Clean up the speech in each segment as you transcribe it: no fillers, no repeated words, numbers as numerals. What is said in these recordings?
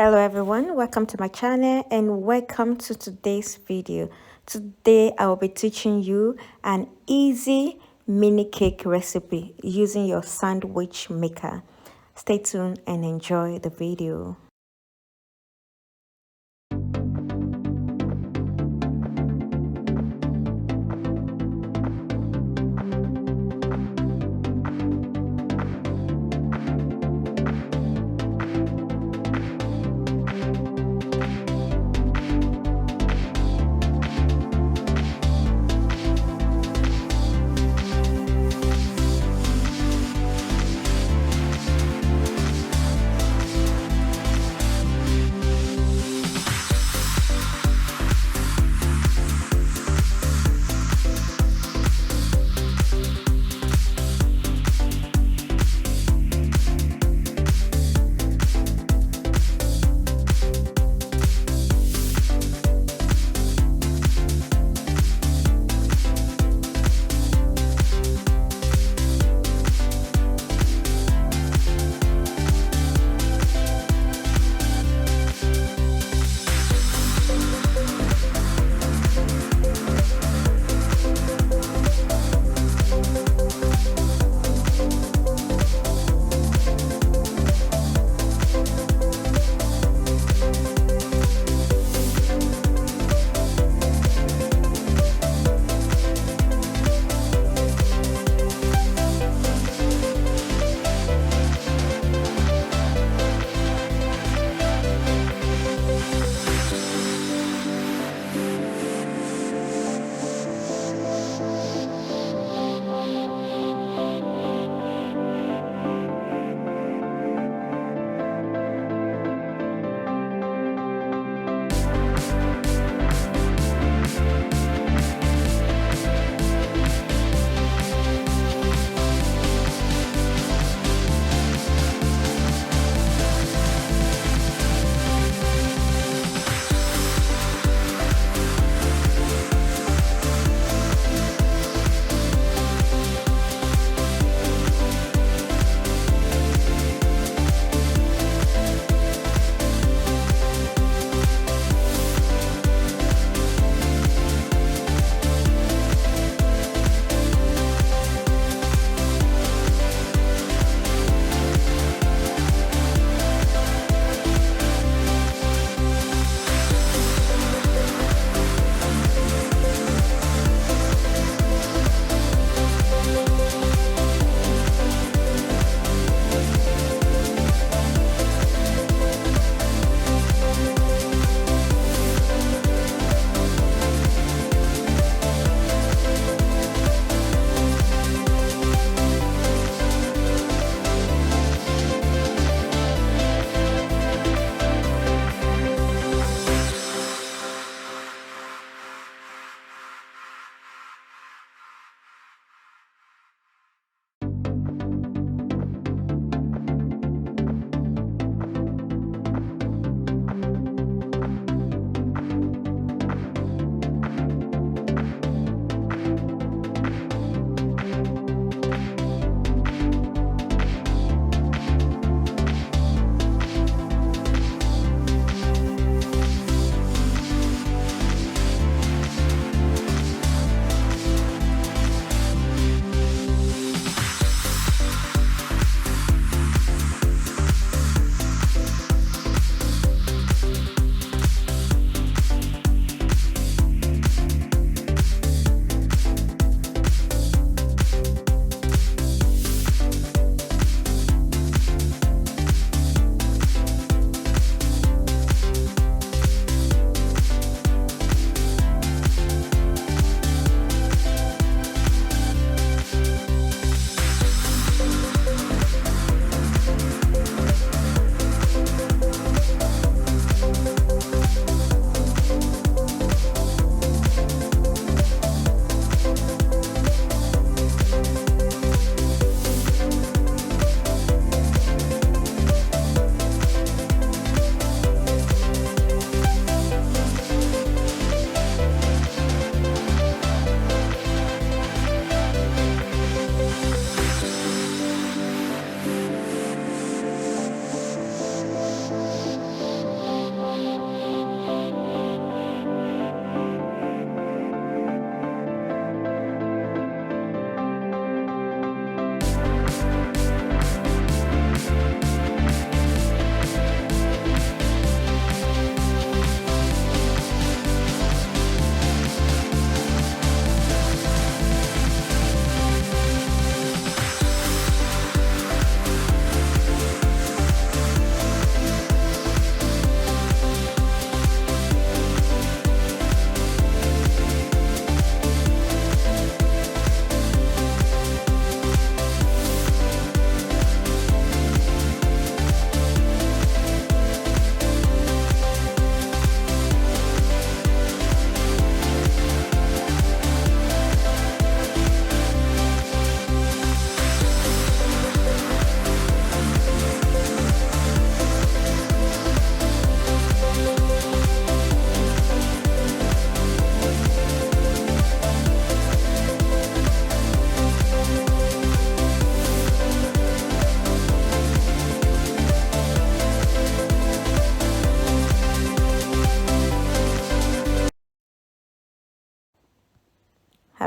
Hello everyone, welcome to my channel and welcome to today's video. Today I will be teaching you an easy mini cake recipe using your sandwich maker. Stay tuned and enjoy the video.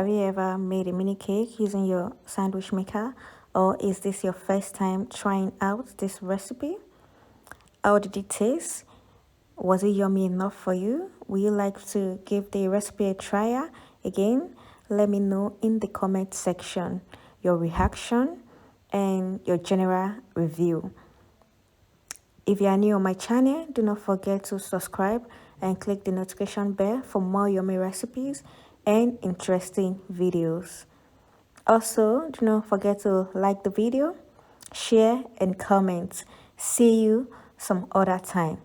Have you ever made a mini cake using your sandwich maker, or is this your first time trying out this recipe? How did it taste? Was it yummy enough for you? Would you like to give the recipe a try again? Let me know in the comment section your reaction and your general review. If you are new on my channel, do not forget to subscribe and click the notification bell for more yummy recipes and interesting videos. Also, do not forget to like the video, share and comment. See you some other time.